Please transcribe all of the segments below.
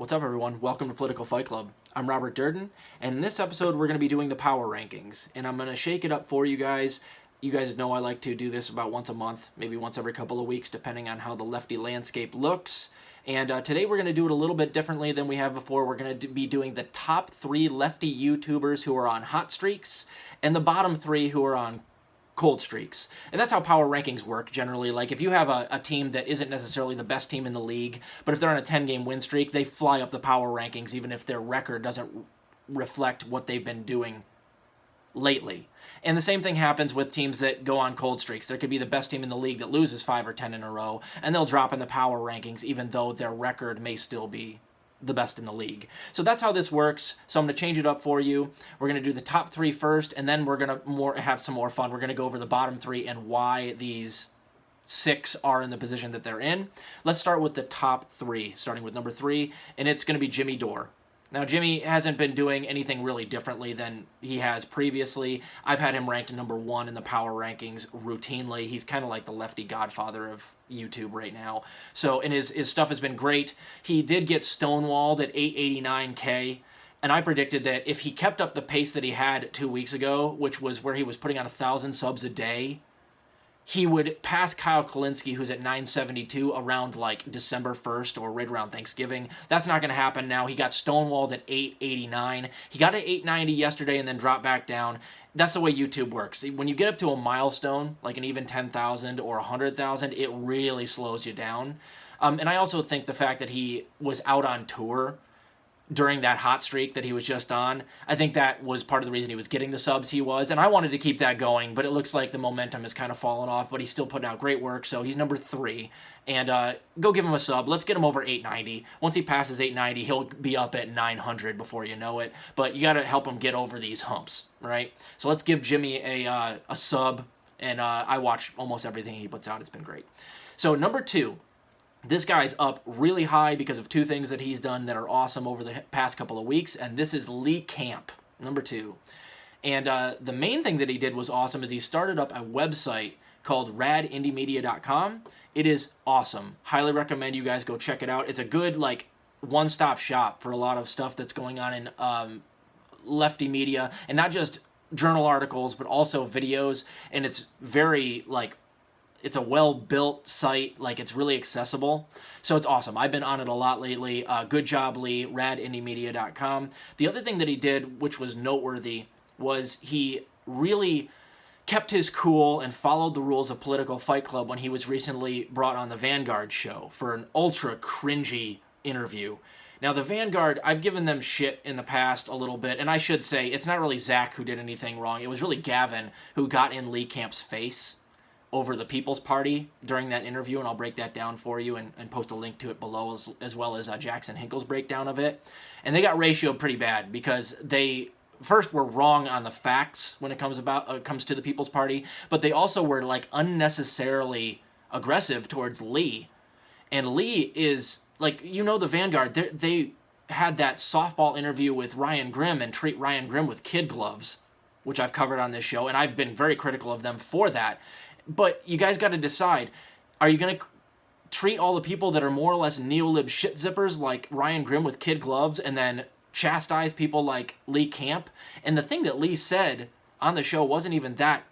What's up, everyone? Welcome to Political Fight Club. I'm Robert Durden, and in this episode, we're going to be doing the power rankings, and I'm going to shake it up for you guys. You guys know I like to do this about once a month, maybe once every couple of weeks, depending on how the lefty landscape looks. And today we're going to do it a little bit differently than we have before. We're going to be doing the top 3 lefty YouTubers who are on hot streaks, and the bottom 3 who are on cold streaks. And that's how power rankings work generally. Like if you have a team that isn't necessarily the best team in the league, but if they're on a 10-game win streak, they fly up the power rankings even if their record doesn't reflect what they've been doing lately. And the same thing happens with teams that go on cold streaks. There could be the best team in the league that loses 5 or 10 in a row, and they'll drop in the power rankings even though their record may still be the best in the league. So that's how this works. So I'm going to change it up for you. We're going to do the top 3 first, and then we're going to have some more fun. We're going to go over the bottom 3 and why these 6 are in the position that they're in. Let's start with the top 3, starting with number 3, and it's going to be Jimmy Dore. Now, Jimmy hasn't been doing anything really differently than he has previously. I've had him ranked number 1 in the power rankings routinely. He's kind of like the lefty godfather of YouTube right now. So, and his stuff has been great. He did get stonewalled at 889K, and I predicted that if he kept up the pace that he had 2 weeks ago, which was where he was putting on 1,000 subs a day, he would pass Kyle Kulinski, who's at 972, around like December 1st or right around Thanksgiving. That's not going to happen now. He got stonewalled at 889. He got to 890 yesterday and then dropped back down. That's the way YouTube works. When you get up to a milestone, like an even 10,000 or 100,000, it really slows you down. And I also think the fact that he was out on tour during that hot streak that he was just on, I think that was part of the reason he was getting the subs he was, and I wanted to keep that going, but it looks like the momentum has kind of fallen off, but he's still putting out great work, so he's number 3, and go give him a sub. Let's get him over 890. Once he passes 890, he'll be up at 900 before you know it, but you got to help him get over these humps, right? So let's give Jimmy a sub, and I watch almost everything he puts out. It's been great. So number 2, this guy's up really high because of 2 things that he's done that are awesome over the past couple of weeks, and this is Lee Camp, number 2. And the main thing that he did was awesome is he started up a website called radindiemedia.com. It is awesome. Highly recommend you guys go check it out. It's a good like one-stop shop for a lot of stuff that's going on in lefty media, and not just journal articles, but also videos, and it's very like it's a well-built site, like it's really accessible. So it's awesome. I've been on it a lot lately. Good job, Lee, radindiemedia.com. The other thing that he did, which was noteworthy, was he really kept his cool and followed the rules of Political Fight Club when he was recently brought on the Vanguard show for an ultra cringy interview. Now, the Vanguard, I've given them shit in the past a little bit, and I should say, it's not really Zach who did anything wrong. It was really Gavin who got in Lee Camp's face over the People's Party during that interview, and I'll break that down for you and post a link to it below, as well as Jackson Hinkle's breakdown of it. And they got ratioed pretty bad because they first were wrong on the facts when it comes to the People's Party, but they also were like unnecessarily aggressive towards Lee. And Lee is like, the Vanguard, they had that softball interview with Ryan Grimm and treat Ryan Grimm with kid gloves, which I've covered on this show, and I've been very critical of them for that. But you guys got to decide, are you going to treat all the people that are more or less neolib shit zippers like Ryan Grimm with kid gloves and then chastise people like Lee Camp? And the thing that Lee said on the show wasn't even that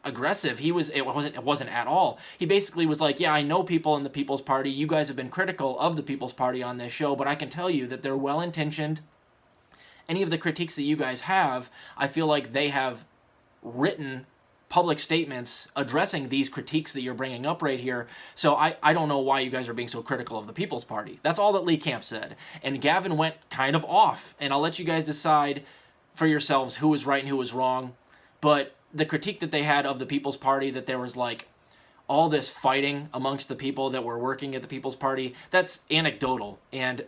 aggressive. It wasn't at all. He basically was like, yeah, I know people in the People's Party. You guys have been critical of the People's Party on this show, but I can tell you that they're well-intentioned. Any of the critiques that you guys have, I feel like they have written public statements addressing these critiques that you're bringing up right here. So I don't know why you guys are being so critical of the People's Party. That's all that Lee Camp said. And Gavin went kind of off, and I'll let you guys decide for yourselves who was right and who was wrong. But the critique that they had of the People's Party, that there was like all this fighting amongst the people that were working at the People's Party, that's anecdotal. And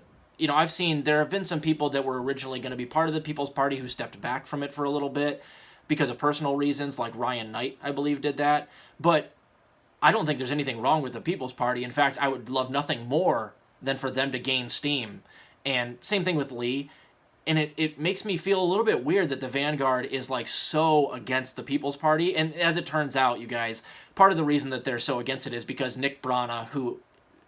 I've seen there have been some people that were originally going to be part of the People's Party who stepped back from it for a little bit because of personal reasons, like Ryan Knight, I believe, did that. But I don't think there's anything wrong with the People's Party. In fact, I would love nothing more than for them to gain steam. And same thing with Lee. And it makes me feel a little bit weird that the Vanguard is like so against the People's Party. And as it turns out, you guys, part of the reason that they're so against it is because Nick Brana, who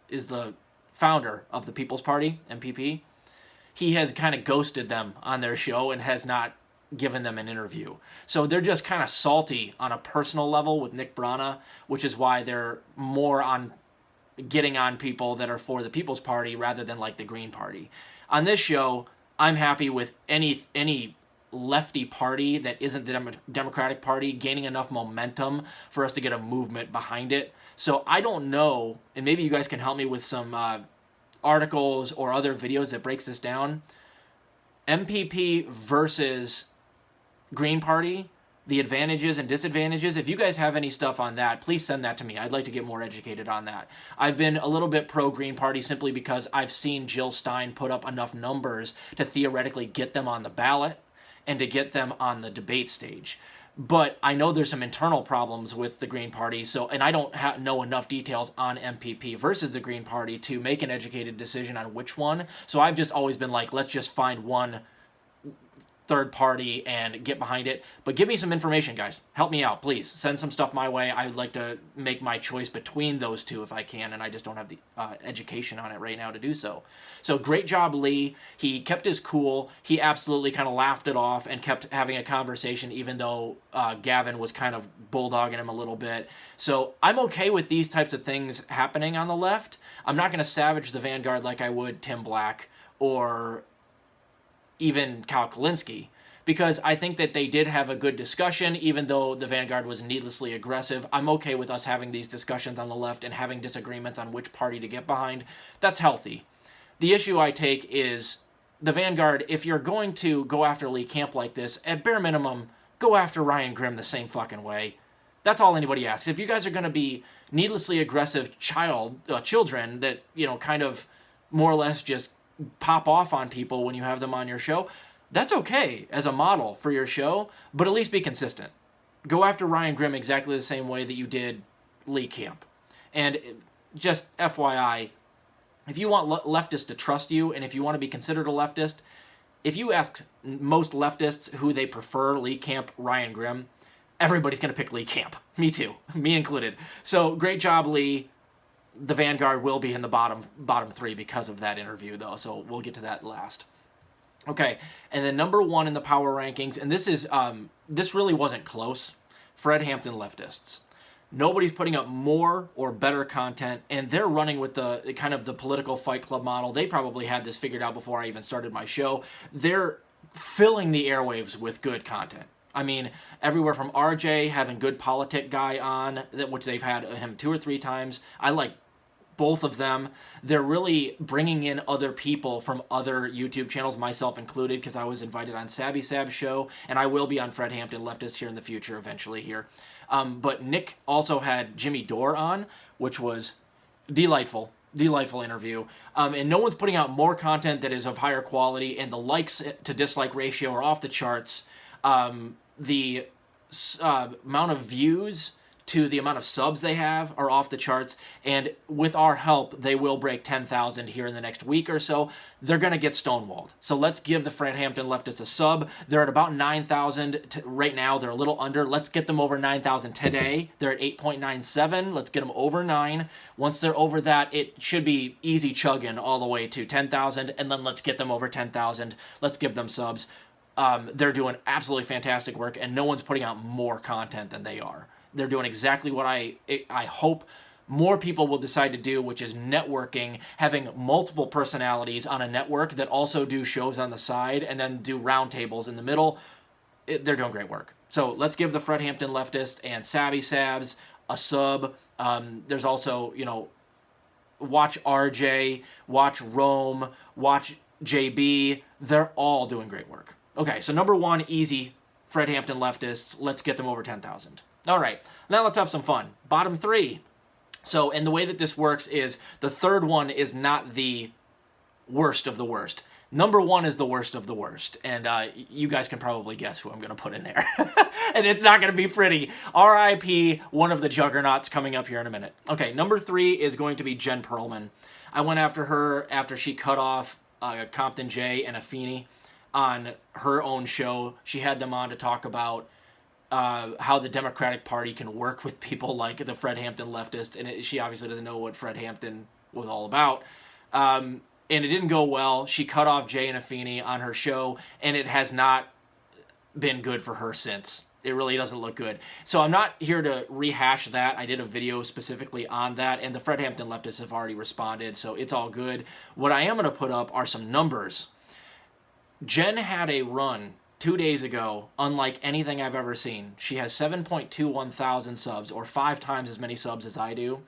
is the founder of the People's Party, MPP, he has kind of ghosted them on their show and has not given them an interview. So they're just kind of salty on a personal level with Nick Brana, which is why they're more on getting on people that are for the People's Party rather than like the Green Party. On this show, I'm happy with any lefty party that isn't the Democratic Party gaining enough momentum for us to get a movement behind it. So I don't know, and maybe you guys can help me with some articles or other videos that breaks this down. MPP versus Green Party, the advantages and disadvantages. If you guys have any stuff on that, please send that to me. I'd like to get more educated on that. I've been a little bit pro-Green Party simply because I've seen Jill Stein put up enough numbers to theoretically get them on the ballot and to get them on the debate stage. But I know there's some internal problems with the Green Party, and I don't know enough details on MPP versus the Green Party to make an educated decision on which one. So I've just always been like, let's just find one third party and get behind it. But give me some information, guys. Help me out, please. Send some stuff my way. I would like to make my choice between those two if I can, and I just don't have the education on it right now to do so. So great job, Lee. He kept his cool. He absolutely kind of laughed it off and kept having a conversation, even though Gavin was kind of bulldogging him a little bit. So I'm okay with these types of things happening on the left. I'm not going to savage the Vanguard like I would Tim Black or even Kyle Kulinski, because I think that they did have a good discussion, even though the Vanguard was needlessly aggressive. I'm okay with us having these discussions on the left and having disagreements on which party to get behind. That's healthy. The issue I take is the Vanguard, if you're going to go after Lee Camp like this, at bare minimum, go after Ryan Grimm the same fucking way. That's all anybody asks. If you guys are going to be needlessly aggressive children that, kind of more or less just pop off on people when you have them on your show, that's okay as a model for your show, but at least be consistent. Go after Ryan Grimm exactly the same way that you did Lee Camp. And just FYI, if you want leftists to trust you, and if you want to be considered a leftist, if you ask most leftists who they prefer, Lee Camp, Ryan Grimm, everybody's going to pick Lee Camp. Me too. Me included. So great job, Lee. The Vanguard will be in the bottom three because of that interview, though, so we'll get to that last. Okay, and then number one in the power rankings, and this really wasn't close, Fred Hampton Leftists. Nobody's putting up more or better content, and they're running with the kind of the political fight club model. They probably had this figured out before I even started my show. They're filling the airwaves with good content. I mean, everywhere from RJ having good politic guy on, which they've had him 2 or 3 times. I like both of them. They're really bringing in other people from other YouTube channels, myself included, because I was invited on Sabby Sab's show, and I will be on Fred Hampton Leftist here in the future eventually here. But Nick also had Jimmy Dore on, which was delightful interview. And no one's putting out more content that is of higher quality, and the likes to dislike ratio are off the charts. The amount of views to the amount of subs they have are off the charts, and with our help, they will break 10,000 here in the next week or so. They're going to get stonewalled. So let's give the Fred Hampton Leftists a sub. They're at about 9,000 right now. They're a little under. Let's get them over 9,000 today. They're at 8.97. Let's get them over 9. Once they're over that, it should be easy chugging all the way to 10,000, and then let's get them over 10,000. Let's give them subs. They're doing absolutely fantastic work, and no one's putting out more content than they are. They're doing exactly what I hope more people will decide to do, which is networking, having multiple personalities on a network that also do shows on the side and then do roundtables in the middle. They're doing great work. So let's give the Fred Hampton Leftist and Sabby Sabs a sub. There's also, watch RJ, watch Rome, watch JB. They're all doing great work. Okay, so number one, easy, Fred Hampton Leftists. Let's get them over 10,000. All right, now let's have some fun. Bottom 3. So, and the way that this works is the third one is not the worst of the worst. Number 1 is the worst of the worst, and you guys can probably guess who I'm going to put in there. And it's not going to be pretty. R.I.P. one of the juggernauts coming up here in a minute. Okay, number 3 is going to be Jen Perelman. I went after her after she cut off Compton J and Afeni on her own show. She had them on to talk about how the Democratic Party can work with people like the Fred Hampton Leftist, and she obviously doesn't know what Fred Hampton was all about. And it didn't go well. She cut off Jay and Afeni on her show, and it has not been good for her since. It really doesn't look good. So I'm not here to rehash that. I did a video specifically on that, and the Fred Hampton Leftists have already responded, so it's all good. What I am going to put up are some numbers. Jen had a run 2 days ago, unlike anything I've ever seen. She has 7.21 thousand subs, or 5 times as many subs as I do.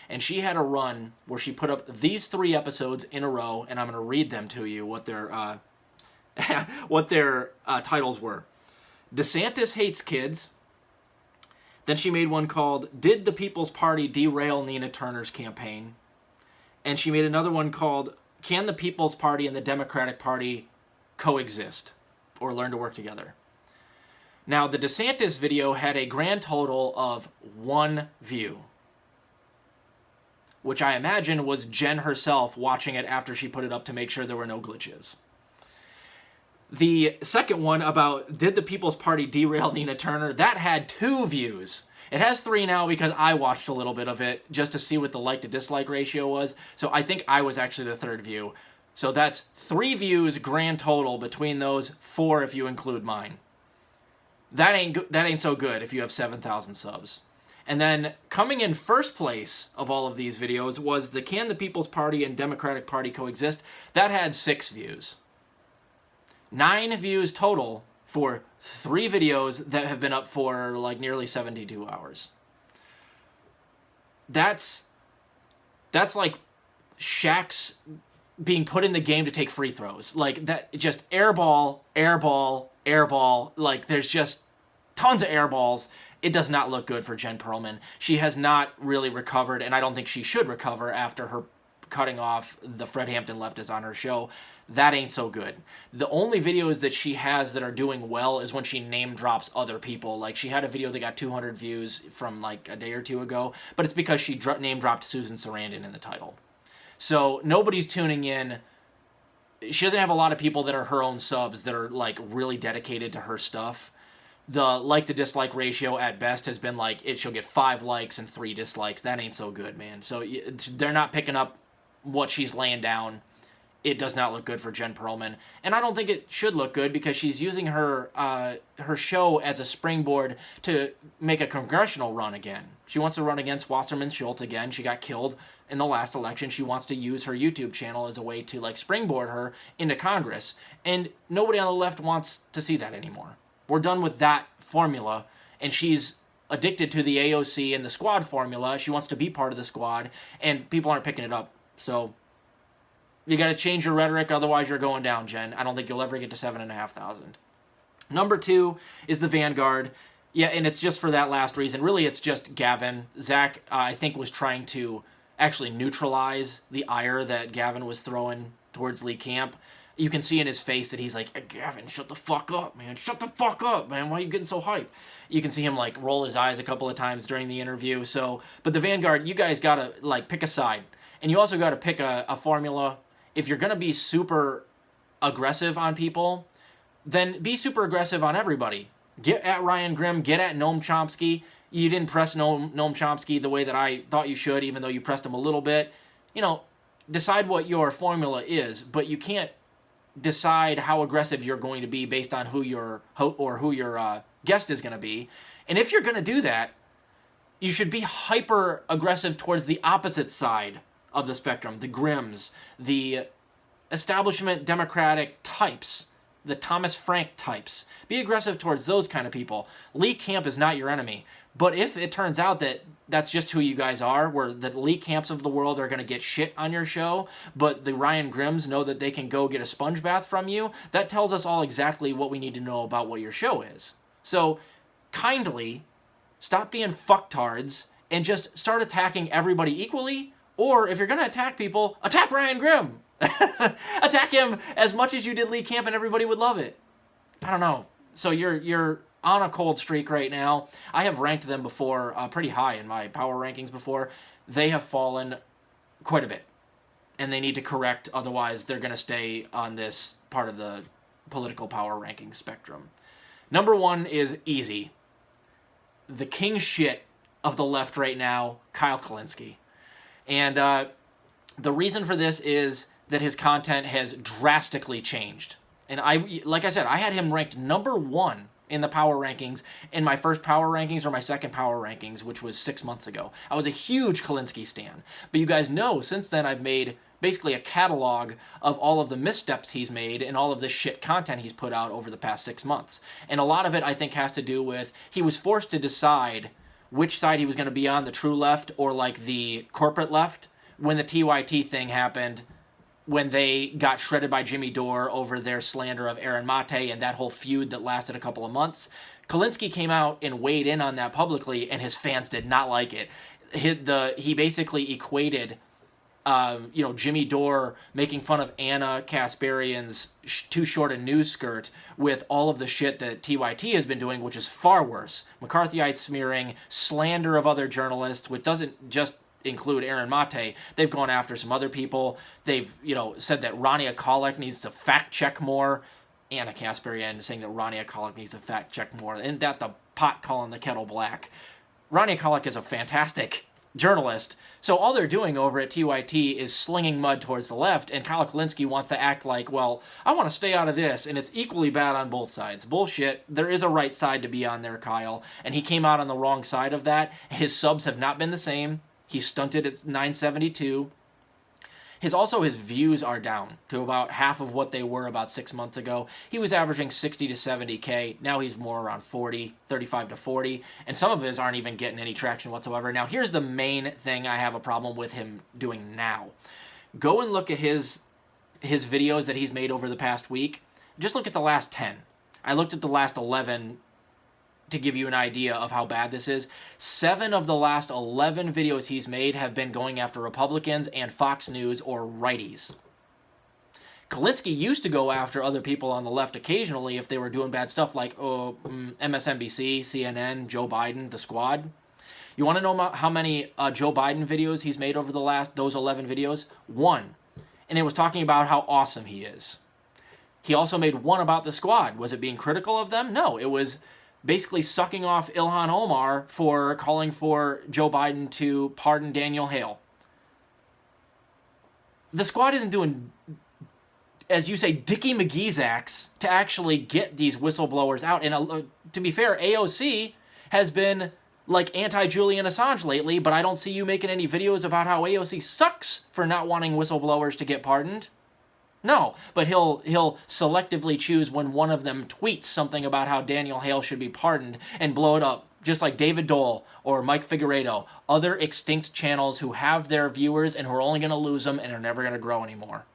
And she had a run where she put up these 3 episodes in a row, and I'm going to read them to you, what their titles were. DeSantis Hates Kids. Then she made one called Did the People's Party Derail Nina Turner's Campaign? And she made another one called Can the People's Party and the Democratic Party Coexist or Learn to Work Together? Now, the DeSantis video had a grand total of 1 view, which I imagine was Jen herself watching it after she put it up to make sure there were no glitches. The second one about Did the People's Party Derail Nina Turner, that had 2 views. It has 3 now because I watched a little bit of it just to see what the like to dislike ratio was. So I think I was actually the 3rd view. So that's 3 views grand total between those, 4 if you include mine. That ain't so good if you have 7,000 subs. And then coming in first place of all of these videos was the Can the People's Party and Democratic Party Coexist. That had 6 views. 9 views total for 3 videos that have been up for like nearly 72 hours. That's like Shaq's being put in the game to take free throws. Like that, just airball, airball, airball. Like there's just tons of airballs. It does not look good for Jen Perelman. She has not really recovered, and I don't think she should recover after her cutting off the Fred Hampton Leftists on her show. That ain't so good. The only videos that she has that are doing well is when she name drops other people. Like she had a video that got 200 views from like a day or 2 ago, but it's because she name dropped Susan Sarandon in the title. So nobody's tuning in. She doesn't have a lot of people that are her own subs that are like really dedicated to her stuff. The like to dislike ratio at best has been like she'll get 5 likes and 3 dislikes. That ain't so good, man. So they're not picking up what she's laying down. It does not look good for Jen Perelman, and I don't think it should look good because she's using her show as a springboard to make a congressional run again. She wants to run against Wasserman Schultz again. She got killed in the last election. She wants to use her YouTube channel as a way to like springboard her into Congress, and nobody on the left wants to see that anymore. We're done with that formula, and she's addicted to the AOC and the squad formula. She wants to be part of the squad, and people aren't picking it up. So you got to change your rhetoric, otherwise you're going down, Jen. I don't think you'll ever get to 7,500. Number 2 is the Vanguard. Yeah, and it's just for that last reason. Really, it's just Gavin. Zach, I think, was trying to actually neutralize the ire that Gavin was throwing towards Lee Camp. You can see in his face that he's like, hey, Gavin, shut the fuck up, man. Shut the fuck up, man. Why are you getting so hype? You can see him like roll his eyes a couple of times during the interview. So, but the Vanguard, you guys got to like pick a side. And you also got to pick a formula. If you're going to be super aggressive on people, then be super aggressive on everybody. Get at Ryan Grimm, get at Noam Chomsky. You didn't press Noam Chomsky the way that I thought you should, even though you pressed him a little bit. You know, decide what your formula is, but you can't decide how aggressive you're going to be based on who your guest is going to be. And if you're going to do that, you should be hyper aggressive towards the opposite side of the spectrum, the Grimms, the establishment Democratic types, the Thomas Frank types. Be aggressive towards those kind of people. Lee Camp is not your enemy. But if it turns out that that's just who you guys are, where the Lee Camps of the world are going to get shit on your show, but the Ryan Grimms know that they can go get a sponge bath from you, that tells us all exactly what we need to know about what your show is. So, kindly, stop being fucktards and just start attacking everybody equally, or if you're going to attack people, attack Ryan Grimm! Attack him as much as you did Lee Camp and everybody would love it. I don't know. So you're on a cold streak right now. I have ranked them before pretty high in my power rankings before. They have fallen quite a bit. And they need to correct, otherwise they're going to stay on this part of the political power ranking spectrum. Number 1 is easy. The king shit of the left right now, Kyle Kulinski. And The reason for this is that his content has drastically changed. And like I said, I had him ranked number 1 in the power rankings in my first power rankings or my second power rankings, which was 6 months ago. I was a huge Kulinski stan. But you guys know, since then I've made basically a catalog of all of the missteps he's made and all of the shit content he's put out over the past 6 months. And a lot of it, I think, has to do with he was forced to decide which side he was going to be on, the true left or like the corporate left, when the TYT thing happened, when they got shredded by Jimmy Dore over their slander of Aaron Mate and that whole feud that lasted a couple of months. Kulinski came out and weighed in on that publicly, and his fans did not like it. He basically equated Jimmy Dore making fun of Anna Kasparian's too short a news skirt with all of the shit that TYT has been doing, which is far worse. McCarthyite smearing, slander of other journalists, which doesn't just include Aaron Mate. They've gone after some other people. They've, said that Rania Khalek needs to fact check more. Anna Kasparian saying that Rania Khalek needs to fact check more. Isn't that the pot calling the kettle black? Rania Khalek is a fantastic journalist. So all they're doing over at TYT is slinging mud towards the left, and Kyle Kulinski wants to act like, well, I want to stay out of this, and it's equally bad on both sides. Bullshit. There is a right side to be on there, Kyle, and he came out on the wrong side of that. His subs have not been the same. He stunted at 972. His views are down to about half of what they were about 6 months ago. He was averaging 60 to 70K. Now he's more around 40, 35 to 40. And some of his aren't even getting any traction whatsoever. Now here's the main thing I have a problem with him doing now. Go and look at his videos that he's made over the past week. Just look at the last 10. I looked at the last 11 to give you an idea of how bad this is. 7 of the last 11 videos he's made have been going after Republicans and Fox News or righties. Kulinski used to go after other people on the left occasionally if they were doing bad stuff, like MSNBC, CNN, Joe Biden, the Squad. You want to know how many Joe Biden videos he's made over those 11 videos? 1. And it was talking about how awesome he is. He also made 1 about the Squad. Was it being critical of them? No, it was basically sucking off Ilhan Omar for calling for Joe Biden to pardon Daniel Hale. The Squad isn't doing, as you say, Dickie McGee's acts to actually get these whistleblowers out. And to be fair, AOC has been like anti-Julian Assange lately, but I don't see you making any videos about how AOC sucks for not wanting whistleblowers to get pardoned. No, but he'll selectively choose when one of them tweets something about how Daniel Hale should be pardoned and blow it up, just like David Dole or Mike Figueredo, other extinct channels who have their viewers and who are only going to lose them and are never going to grow anymore.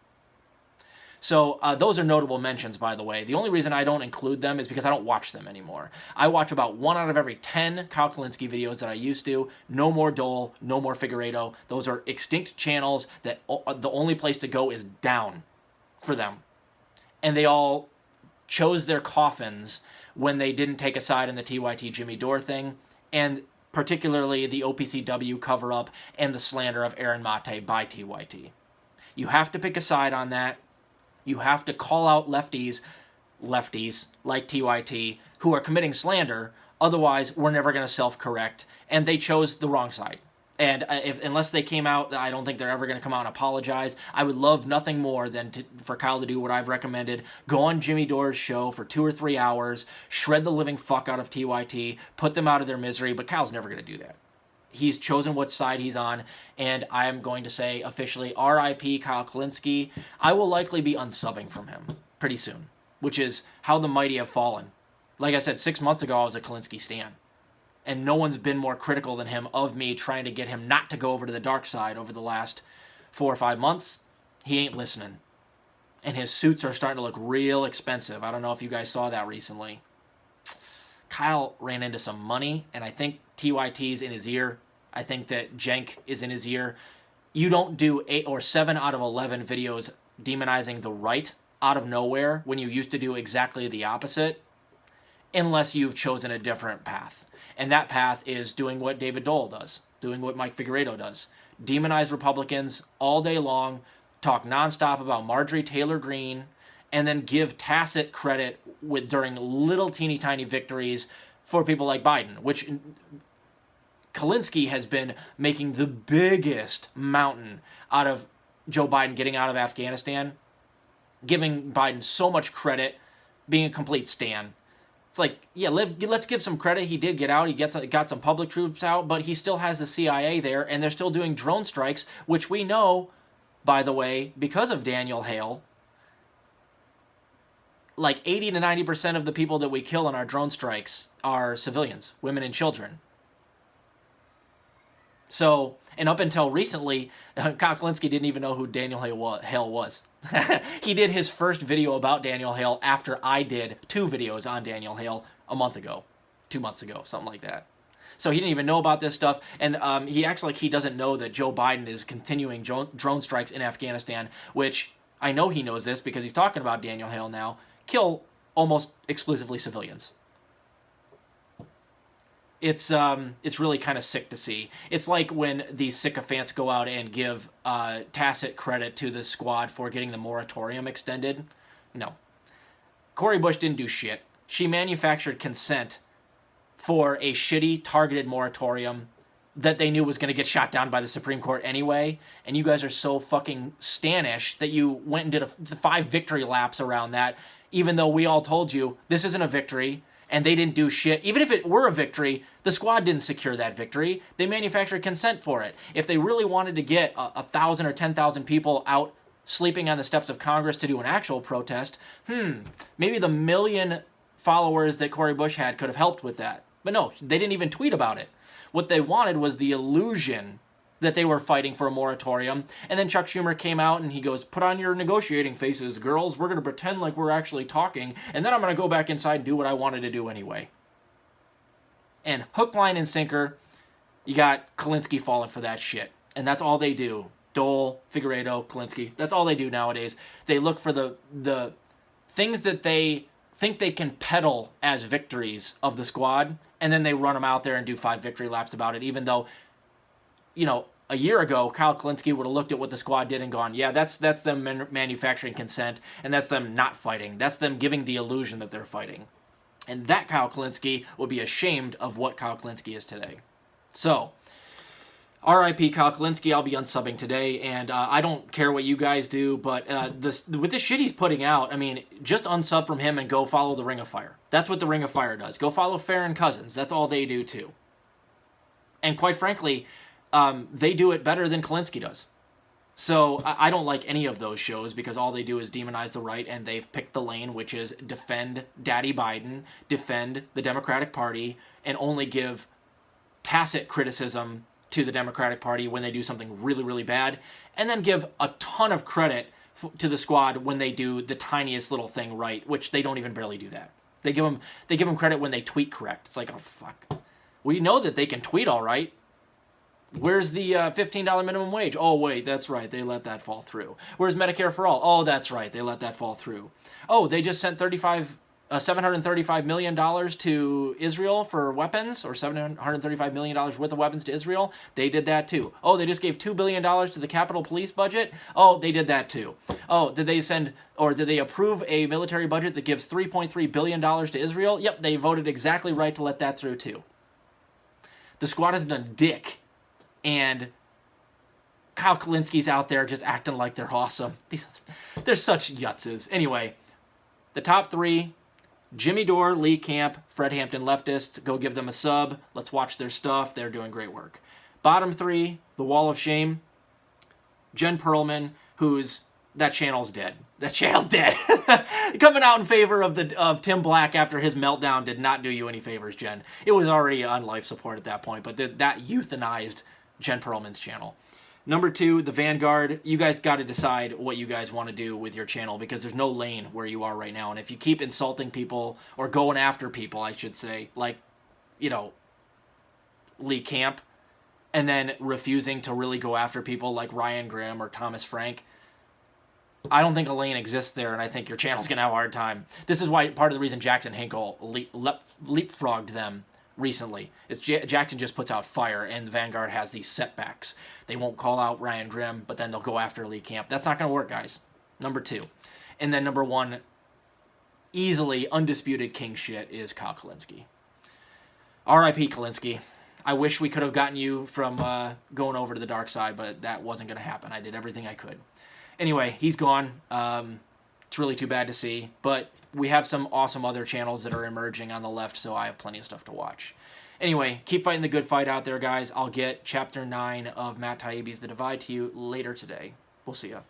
So those are notable mentions, by the way. The only reason I don't include them is because I don't watch them anymore. I watch about 1 out of every 10 Kyle Kulinski videos that I used to. No more Dole, no more Figueredo. Those are extinct channels that the only place to go is down for them. And they all chose their coffins when they didn't take a side in the TYT Jimmy Dore thing, and particularly the OPCW cover-up and the slander of Aaron Mate by TYT. You have to pick a side on that. You have to call out lefties like TYT who are committing slander. Otherwise, we're never going to self-correct. And they chose the wrong side. And unless they came out, I don't think they're ever going to come out and apologize. I would love nothing more than for Kyle to do what I've recommended. Go on Jimmy Dore's show for 2 or 3 hours, shred the living fuck out of TYT, put them out of their misery, but Kyle's never going to do that. He's chosen what side he's on, and I am going to say officially RIP Kyle Kulinski. I will likely be unsubbing from him pretty soon, which is how the mighty have fallen. Like I said, 6 months ago I was a Kulinski stan. And no one's been more critical than him of me trying to get him not to go over to the dark side over the last 4 or 5 months. He ain't listening. And his suits are starting to look real expensive. I don't know if you guys saw that recently. Kyle ran into some money, and I think TYT's in his ear. I think that Jenk is in his ear. You don't do 8 or 7 out of 11 videos demonizing the right out of nowhere when you used to do exactly the opposite, unless you've chosen a different path. And that path is doing what David Dole does, doing what Mike Figueredo does. Demonize Republicans all day long, talk nonstop about Marjorie Taylor Greene, and then give tacit credit during little teeny tiny victories for people like Biden, which Kulinski has been making the biggest mountain out of Joe Biden getting out of Afghanistan, giving Biden so much credit, being a complete stan. It's like, yeah, let's give some credit. He did get out. He got some public troops out, but he still has the CIA there, and they're still doing drone strikes, which we know, by the way, because of Daniel Hale, like 80 to 90% of the people that we kill in our drone strikes are civilians, women and children. So, and up until recently, Kyle Kulinski didn't even know who Daniel Hale was. He did his first video about Daniel Hale after I did 2 videos on Daniel Hale a month ago, 2 months ago, something like that. So he didn't even know about this stuff, and he acts like he doesn't know that Joe Biden is continuing drone strikes in Afghanistan, which I know he knows this because he's talking about Daniel Hale now, kill almost exclusively civilians. It's really kind of sick to see. It's like when these sycophants go out and give tacit credit to the squad for getting the moratorium extended. No. Cori Bush didn't do shit. She manufactured consent for a shitty, targeted moratorium that they knew was going to get shot down by the Supreme Court anyway, and you guys are so fucking Stanish that you went and did 5 victory laps around that, even though we all told you this isn't a victory, and they didn't do shit. Even if it were a victory, the squad didn't secure that victory. They manufactured consent for it. If they really wanted to get 1,000 or 10,000 people out sleeping on the steps of Congress to do an actual protest, maybe the 1 million followers that Cori Bush had could have helped with that. But no, they didn't even tweet about it. What they wanted was the illusion that they were fighting for a moratorium. And then Chuck Schumer came out and he goes, put on your negotiating faces, girls. We're going to pretend like we're actually talking. And then I'm going to go back inside and do what I wanted to do anyway. And hook, line, and sinker, you got Kulinski falling for that shit. And that's all they do. Dole, Figueiredo, Kulinski. That's all they do nowadays. They look for the things that they think they can peddle as victories of the squad, and then they run them out there and do 5 victory laps about it, even though, you know, a year ago, Kyle Kulinski would have looked at what the squad did and gone, yeah, that's them manufacturing consent, and that's them not fighting. That's them giving the illusion that they're fighting. And that Kyle Kulinski would be ashamed of what Kyle Kulinski is today. So, R.I.P. Kyle Kulinski, I'll be unsubbing today, and I don't care what you guys do, but with this shit he's putting out, I mean, just unsub from him and go follow the Ring of Fire. That's what the Ring of Fire does. Go follow Farron Cousins. That's all they do, too. And quite frankly, they do it better than Kulinski does. So I don't like any of those shows because all they do is demonize the right, and they've picked the lane, which is defend Daddy Biden, defend the Democratic Party, and only give tacit criticism to the Democratic Party when they do something really, really bad, and then give a ton of credit to the squad when they do the tiniest little thing right, which they don't even barely do that. They give them credit when they tweet correct. It's like, oh, fuck. We know that they can tweet all right. Where's the $15 minimum wage? Oh, wait, that's right. They let that fall through. Where's Medicare for All? Oh, that's right. They let that fall through. Oh, they just sent $735 million to Israel for weapons, or $735 million worth of weapons to Israel. They did that too. Oh, they just gave $2 billion to the Capitol Police budget. Oh, they did that too. Oh, did they approve a military budget that gives $3.3 billion to Israel? Yep, they voted exactly right to let that through too. The squad has done dick, and Kyle Kulinski's out there just acting like they're awesome. They're such yutzes. Anyway, the top 3, Jimmy Dore, Lee Camp, Fred Hampton Leftists. Go give them a sub. Let's watch their stuff. They're doing great work. Bottom 3, The Wall of Shame, Jen Perelman, that channel's dead. That channel's dead. Coming out in favor of Tim Black after his meltdown did not do you any favors, Jen. It was already on life support at that point, but that euthanized Jen Perelman's channel. Number 2, the Vanguard. You guys got to decide what you guys want to do with your channel, because there's no lane where you are right now. And if you keep insulting people, or going after people, I should say, like, you know, Lee Camp, and then refusing to really go after people like Ryan Grimm or Thomas Frank, I don't think a lane exists there, and I think your channel's going to have a hard time. This is why part of the reason Jackson Hinkle leapfrogged them recently. It's Jackson just puts out fire, and the Vanguard has these setbacks. They won't call out Ryan Grimm, but then they'll go after Lee Camp. That's not going to work, guys. Number 2. And then number 1, easily undisputed king shit, is Kyle Kulinski. R.I.P. Kulinski. I wish we could have gotten you from going over to the dark side, but that wasn't going to happen. I did everything I could. Anyway, he's gone. It's really too bad to see, but we have some awesome other channels that are emerging on the left, so I have plenty of stuff to watch. Anyway, keep fighting the good fight out there, guys. I'll get Chapter 9 of Matt Taibbi's The Divide to you later today. We'll see ya.